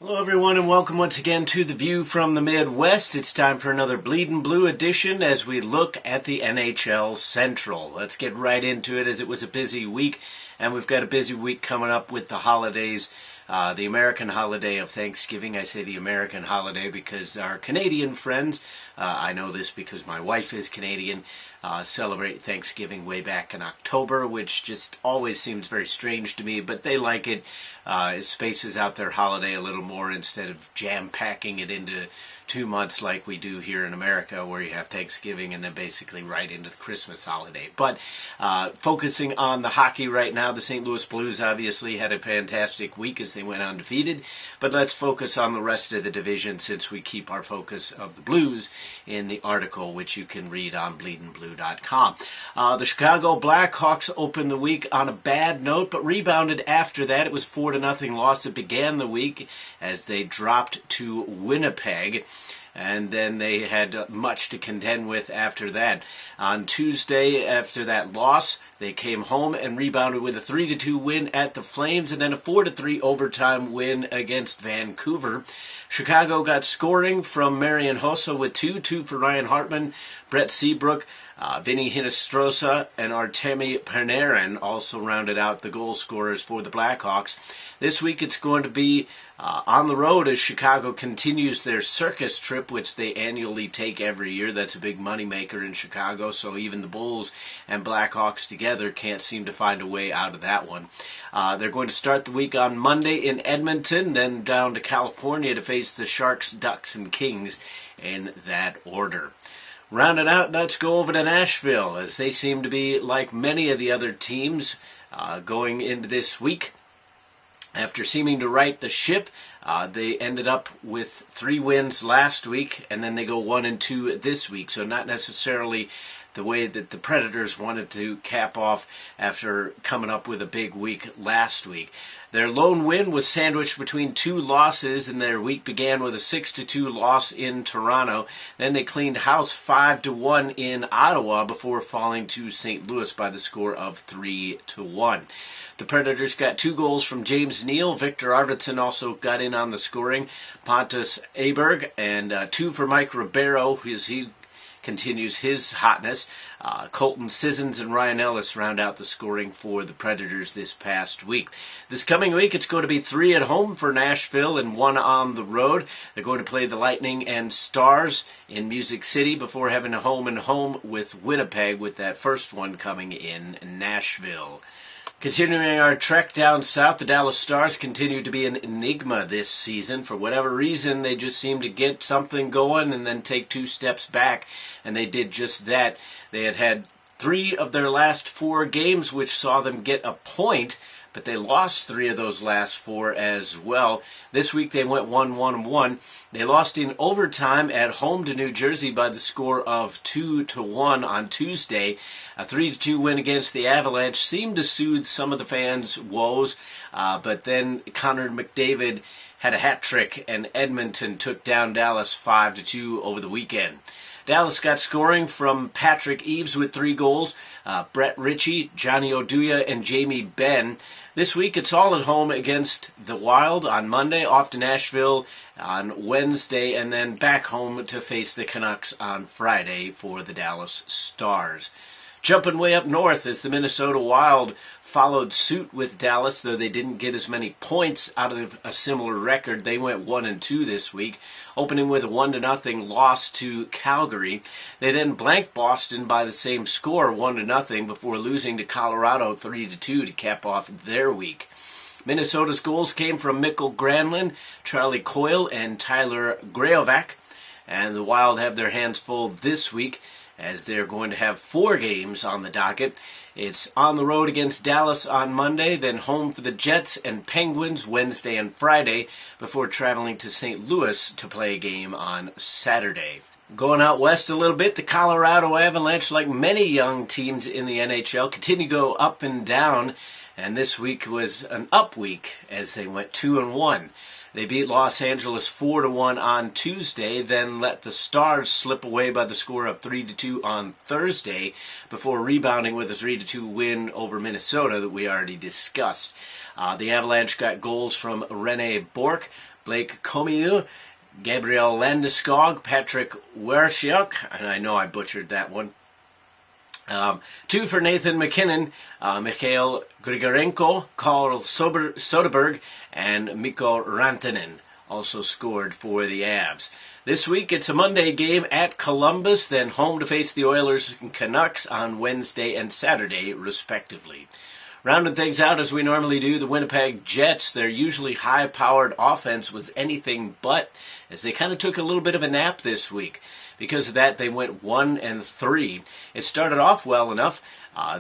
Hello everyone and welcome once again to The View from the Midwest. It's time for another Bleedin' Blue edition as we look at the NHL Central. Let's get right into it as it was a busy week and we've got a busy week coming up with the holidays. The American holiday of Thanksgiving. I say the American holiday because our Canadian friends, I know this because my wife is Canadian, celebrate Thanksgiving way back in October, which just always seems very strange to me, but they like it. It spaces out their holiday a little more instead of jam-packing it into 2 months like we do here in America, where you have Thanksgiving and then basically right into the Christmas holiday. But focusing on the hockey right now, the St. Louis Blues obviously had a fantastic week as they went undefeated, but let's focus on the rest of the division since we keep our focus of the Blues in the article, which you can read on bleedinblue.com. The Chicago Blackhawks opened the week on a bad note, but rebounded after that. It was 4-0 loss that began the week as they dropped to Winnipeg. And then they had much to contend with after that. On Tuesday, after that loss, they came home and rebounded with a 3-2 win at the Flames and then a 4-3 overtime win against Vancouver. Chicago got scoring from Marian Hossa with two for Ryan Hartman, Brett Seabrook, Vinny Hinostroza, and Artemi Panarin also rounded out the goal scorers for the Blackhawks. This week it's going to be on the road as Chicago continues their circus trip, which they annually take every year. That's a big moneymaker in Chicago, so even the Bulls and Blackhawks together can't seem to find a way out of that one. They're going to start the week on Monday in Edmonton, then down to California to face the Sharks, Ducks, and Kings in that order. Rounded out, let's go over to Nashville, as they seem to be like many of the other teams going into this week. After seeming to right the ship, they ended up with 3 wins last week, and then they go 1-2 this week. So not necessarily the way that the Predators wanted to cap off after coming up with a big week last week. Their lone win was sandwiched between 2 losses, and their week began with a 6-2 loss in Toronto. Then they cleaned house 5-1 in Ottawa before falling to St. Louis by the score of 3-1. The Predators got 2 goals from James Neal. Victor Arvidsson also got in on the scoring. Pontus Aberg, and 2 for Mike Ribeiro as he continues his hotness. Colton Sissons and Ryan Ellis round out the scoring for the Predators this past week. This coming week, it's going to be 3 at home for Nashville and 1 on the road. They're going to play the Lightning and Stars in Music City before having a home-and-home with Winnipeg, with that first one coming in Nashville. Continuing our trek down south, the Dallas Stars continue to be an enigma this season. For whatever reason, they just seem to get something going and then take 2 steps back, and they did just that. They had 3 of their last 4 games, which saw them get a point, but they lost 3 of those last 4 as well. This week they went 1-1-1. They lost in overtime at home to New Jersey by the score of 2-1 on Tuesday. A 3-2 win against the Avalanche seemed to soothe some of the fans' woes, but then Connor McDavid had a hat trick and Edmonton took down Dallas 5-2 over the weekend. Dallas got scoring from Patrick Eaves with 3 goals, Brett Ritchie, Johnny Oduya, and Jamie Benn. This week it's all at home against the Wild on Monday, off to Nashville on Wednesday, and then back home to face the Canucks on Friday for the Dallas Stars. Jumping way up north as the Minnesota Wild followed suit with Dallas, though they didn't get as many points out of a similar record. They went 1-2 this week, opening with a 1-0 loss to Calgary. They then blanked Boston by the same score, 1-0, before losing to Colorado 3-2 to cap off their week. Minnesota's goals came from Mikkel Granlund, Charlie Coyle, and Tyler Graovac, and the Wild have their hands full this week, as they're going to have 4 games on the docket. It's on the road against Dallas on Monday, then home for the Jets and Penguins Wednesday and Friday, before traveling to St. Louis to play a game on Saturday. Going out west a little bit, the Colorado Avalanche, like many young teams in the NHL, continue to go up and down, and this week was an up week as they went 2-1. They beat Los Angeles 4-1 on Tuesday, then let the Stars slip away by the score of 3-2 on Thursday, before rebounding with a 3-2 win over Minnesota that we already discussed. The Avalanche got goals from Rene Bourque, Blake Comieux, Gabriel Landeskog, Patrick Wershuk, and I know I butchered that one. 2 for Nathan McKinnon, Mikhail Grigorenko, Carl Soderberg, and Mikko Rantanen also scored for the Avs. This week it's a Monday game at Columbus, then home to face the Oilers and Canucks on Wednesday and Saturday, respectively. Rounding things out as we normally do, the Winnipeg Jets, their usually high-powered offense was anything but, as they kind of took a little bit of a nap this week. Because of that, they went 1-3. It started off well enough.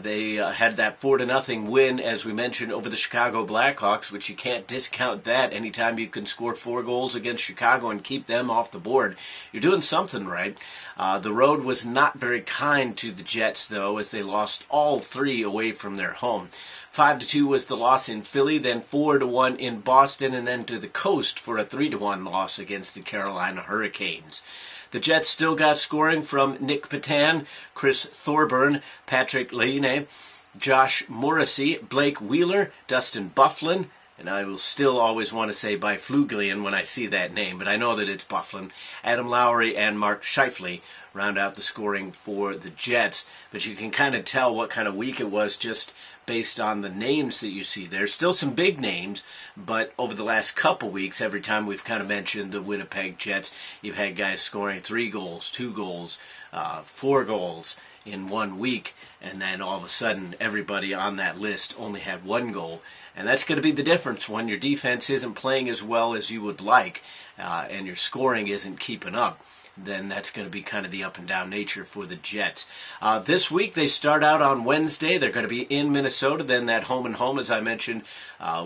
They had that 4-0 win, as we mentioned, over the Chicago Blackhawks, which you can't discount that. Anytime you can score 4 goals against Chicago and keep them off the board, you're doing something right. The road was not very kind to the Jets, though, as they lost all 3 away from their home. 5-2 was the loss in Philly, then 4-1 in Boston, and then to the coast for a 3-1 loss against the Carolina Hurricanes. The Jets still got scoring from Nick Petan, Chris Thorburn, Patrick Laine, Josh Morrissey, Blake Wheeler, Dustin Byfuglien, and I will still always want to say Byfuglien when I see that name, but I know that it's Byfuglien, Adam Lowry, and Mark Scheifele round out the scoring for the Jets. But you can kind of tell what kind of week it was just based on the names that you see. There's still some big names, but over the last couple weeks, every time we've kind of mentioned the Winnipeg Jets, you've had guys scoring 3 goals, 2 goals, 4 goals in 1 week, and then all of a sudden everybody on that list only had 1 goal. And that's going to be the difference when your defense isn't playing as well as you would like, and your scoring isn't keeping up. Then that's going to be kind of the up and down nature for the Jets. This week they start out on Wednesday. They're going to be in Minnesota, then that home and home, as I mentioned,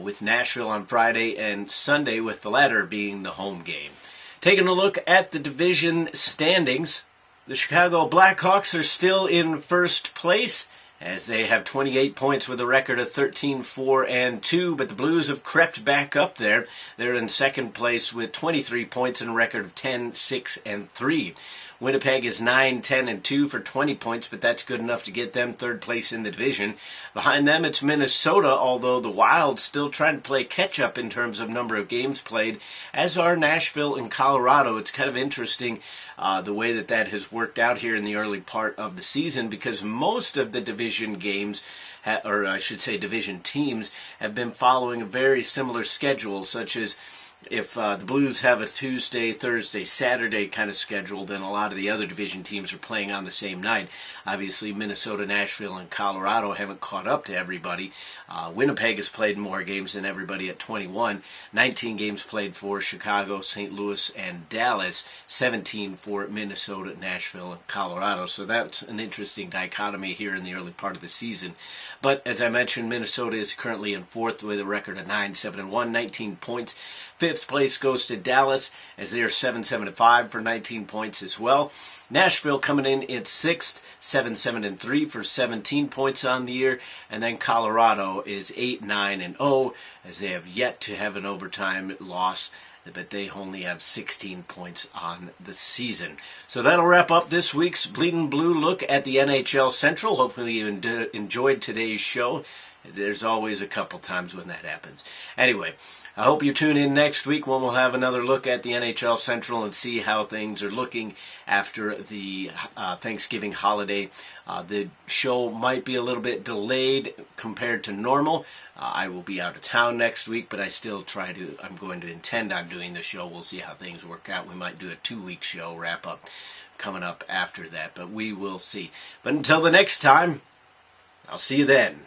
with Nashville on Friday and Sunday, with the latter being the home game. Taking a look at the division standings, the Chicago Blackhawks are still in first place, as they have 28 points with a record of 13-4-2, but the Blues have crept back up there. They're in second place with 23 points and a record of 10-6-3. Winnipeg is 9-10-2 for 20 points, but that's good enough to get them third place in the division. Behind them, it's Minnesota, although the Wild still trying to play catch-up in terms of number of games played, as are Nashville and Colorado. It's kind of interesting the way that has worked out here in the early part of the season, because most of the division games, or I should say division teams, have been following a very similar schedule, such as if the Blues have a Tuesday, Thursday, Saturday kind of schedule, then a lot of the other division teams are playing on the same night. Obviously, Minnesota, Nashville, and Colorado haven't caught up to everybody. Winnipeg has played more games than everybody at 21. 19 games played for Chicago, St. Louis, and Dallas. 17 for Minnesota, Nashville, and Colorado. So that's an interesting dichotomy here in the early part of the season. But as I mentioned, Minnesota is currently in fourth with a record of 9-7-1, 19 points. Fifth place goes to Dallas, as they are 7-7-5 for 19 points as well. Nashville coming in sixth, 7-7-3 for 17 points on the year. And then Colorado is 8-9-0, as they have yet to have an overtime loss, but they only have 16 points on the season. So that'll wrap up this week's Bleeding Blue look at the NHL Central. Hopefully you enjoyed today's show. There's always a couple times when that happens. Anyway, I hope you tune in next week when we'll have another look at the NHL Central and see how things are looking after the Thanksgiving holiday. The show might be a little bit delayed compared to normal. I will be out of town next week, but I'm going to intend on doing the show. We'll see how things work out. We might do a 2-week show wrap-up coming up after that, but we will see. But until the next time, I'll see you then.